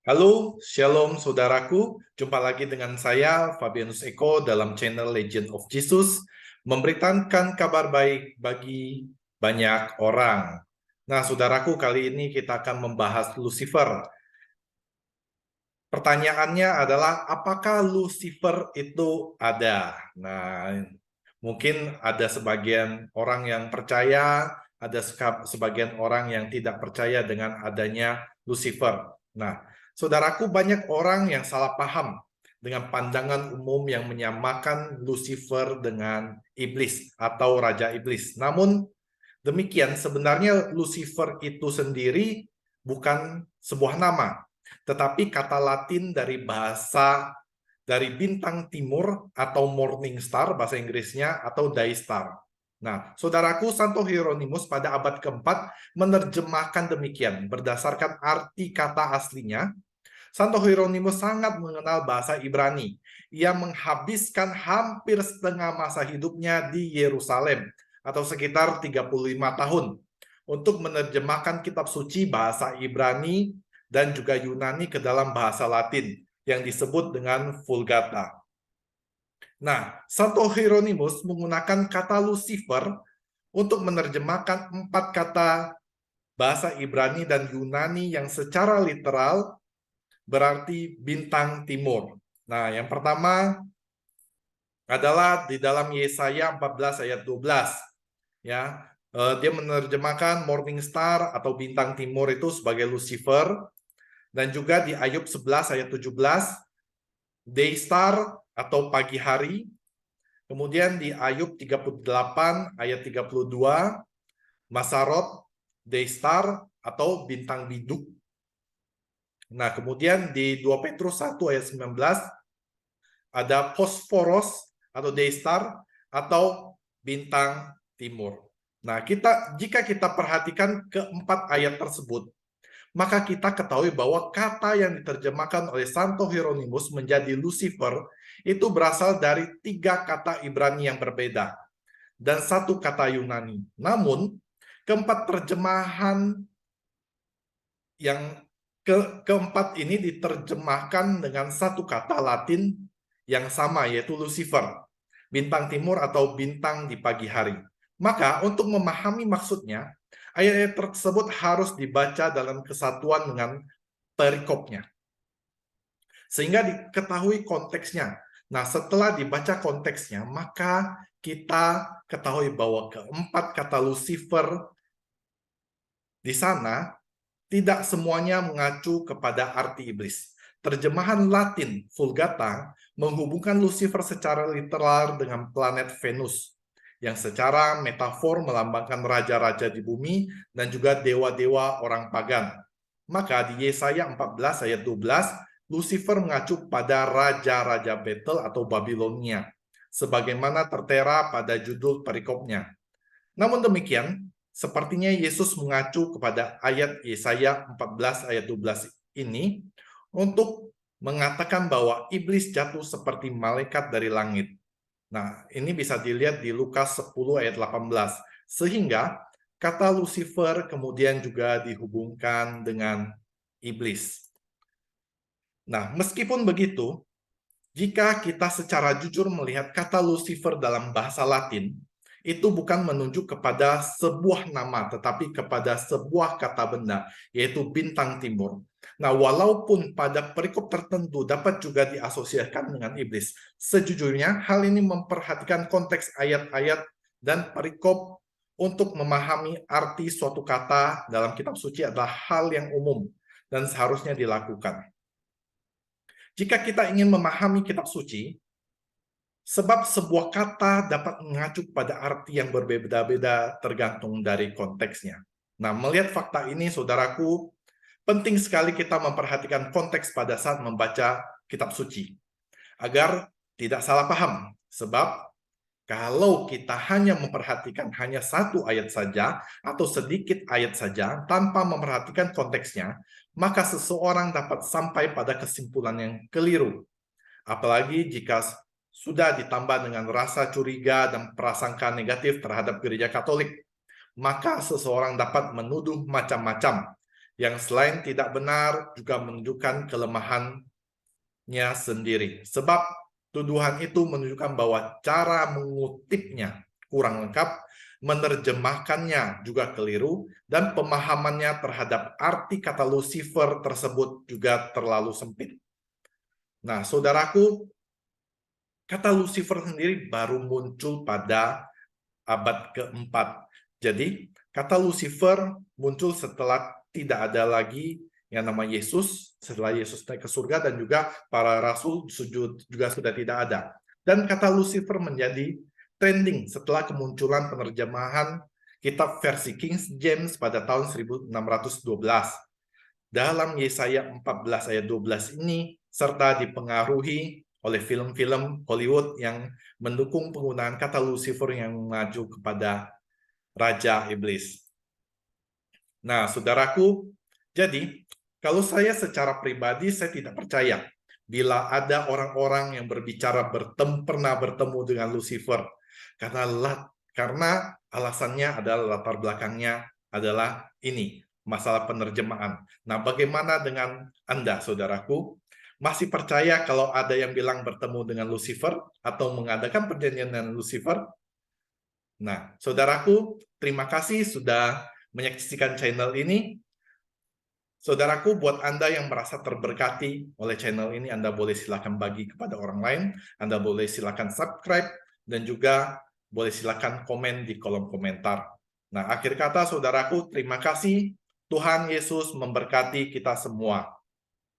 Halo, Shalom saudaraku. Jumpa lagi dengan saya, Fabianus Eko, dalam channel Legend of Jesus, memberitakan kabar baik bagi banyak orang. Nah, saudaraku, kali ini kita akan membahas Lucifer. Pertanyaannya adalah, apakah Lucifer itu ada? Nah, mungkin ada sebagian orang yang percaya, ada sebagian orang yang tidak percaya dengan adanya Lucifer. Nah, saudaraku, banyak orang yang salah paham dengan pandangan umum yang menyamakan Lucifer dengan iblis atau raja iblis. Namun demikian, sebenarnya Lucifer itu sendiri bukan sebuah nama, tetapi kata Latin dari bintang timur atau morning star bahasa Inggrisnya atau day star. Nah, saudaraku, Santo Hieronymus pada abad keempat menerjemahkan demikian berdasarkan arti kata aslinya. Santo Hieronymus sangat mengenal bahasa Ibrani. Ia menghabiskan hampir setengah masa hidupnya di Yerusalem atau sekitar 35 tahun untuk menerjemahkan kitab suci bahasa Ibrani dan juga Yunani ke dalam bahasa Latin yang disebut dengan Vulgata. Nah, Santo Hieronymus menggunakan kata Lucifer untuk menerjemahkan 4 kata bahasa Ibrani dan Yunani yang secara literal berarti bintang timur. Nah, yang pertama adalah di dalam Yesaya 14 ayat 12. Ya, dia menerjemahkan morning star atau bintang timur itu sebagai Lucifer, dan juga di Ayub 11 ayat 17 day star atau pagi hari. Kemudian di Ayub 38 ayat 32 Masarot day star atau bintang biduk. Nah, kemudian di 2 Petrus 1 ayat 19 ada Phosphorus atau day star atau bintang timur. Nah, jika kita perhatikan keempat ayat tersebut, maka kita ketahui bahwa kata yang diterjemahkan oleh Santo Hieronymus menjadi Lucifer itu berasal dari 3 kata Ibrani yang berbeda dan 1 kata Yunani. Namun, keempat terjemahan yang keempat ini diterjemahkan dengan 1 kata Latin yang sama, yaitu Lucifer, bintang timur atau bintang di pagi hari. Maka untuk memahami maksudnya, ayat-ayat tersebut harus dibaca dalam kesatuan dengan perikopnya, sehingga diketahui konteksnya. Nah, setelah dibaca konteksnya, maka kita ketahui bahwa keempat kata Lucifer di sana tidak semuanya mengacu kepada arti iblis. Terjemahan Latin Vulgata menghubungkan Lucifer secara literal dengan planet Venus, yang secara metafor melambangkan raja-raja di bumi dan juga dewa-dewa orang pagan. Maka di Yesaya 14 ayat 12, Lucifer mengacu pada raja-raja Betel atau Babilonia, sebagaimana tertera pada judul perikopnya. Namun demikian, sepertinya Yesus mengacu kepada ayat Yesaya 14 ayat 12 ini untuk mengatakan bahwa iblis jatuh seperti malaikat dari langit. Nah, ini bisa dilihat di Lukas 10 ayat 18. Sehingga kata Lucifer kemudian juga dihubungkan dengan iblis. Nah, meskipun begitu, jika kita secara jujur melihat kata Lucifer dalam bahasa Latin, itu bukan menunjuk kepada sebuah nama, tetapi kepada sebuah kata benda, yaitu bintang timur. Nah, walaupun pada perikop tertentu dapat juga diasosiasikan dengan iblis, sejujurnya hal ini memperhatikan konteks ayat-ayat dan perikop untuk memahami arti suatu kata dalam kitab suci adalah hal yang umum dan seharusnya dilakukan. Jika kita ingin memahami kitab suci, sebab sebuah kata dapat mengacu pada arti yang berbeda-beda tergantung dari konteksnya. Nah, melihat fakta ini, saudaraku, penting sekali kita memperhatikan konteks pada saat membaca kitab suci, agar tidak salah paham. Sebab kalau kita hanya memperhatikan hanya 1 ayat saja atau sedikit ayat saja tanpa memperhatikan konteksnya, maka seseorang dapat sampai pada kesimpulan yang keliru. Apalagi jika sudah ditambah dengan rasa curiga dan prasangka negatif terhadap gereja Katolik, maka seseorang dapat menuduh macam-macam yang selain tidak benar juga menunjukkan kelemahannya sendiri. Sebab tuduhan itu menunjukkan bahwa cara mengutipnya kurang lengkap, menerjemahkannya juga keliru, dan pemahamannya terhadap arti kata Lucifer tersebut juga terlalu sempit. Nah, saudaraku, kata Lucifer sendiri baru muncul pada abad keempat. Jadi, kata Lucifer muncul setelah tidak ada lagi yang nama Yesus, setelah Yesus naik ke surga, dan juga para rasul sujud juga sudah tidak ada. Dan kata Lucifer menjadi trending setelah kemunculan penerjemahan kitab versi King James pada tahun 1612. Dalam Yesaya 14 ayat 12 ini, serta dipengaruhi oleh film-film Hollywood yang mendukung penggunaan kata Lucifer yang maju kepada Raja Iblis. Nah, saudaraku, jadi kalau saya secara pribadi, saya tidak percaya bila ada orang-orang yang berbicara pernah bertemu dengan Lucifer. Karena alasannya adalah latar belakangnya adalah ini, masalah penerjemahan. Nah, bagaimana dengan Anda, saudaraku? Masih percaya kalau ada yang bilang bertemu dengan Lucifer atau mengadakan perjanjian dengan Lucifer? Nah, saudaraku, terima kasih sudah menyaksikan channel ini. Saudaraku, buat Anda yang merasa terberkati oleh channel ini, Anda boleh silakan bagi kepada orang lain, Anda boleh silakan subscribe, dan juga boleh silakan komen di kolom komentar. Nah, akhir kata, saudaraku, terima kasih. Tuhan Yesus memberkati kita semua.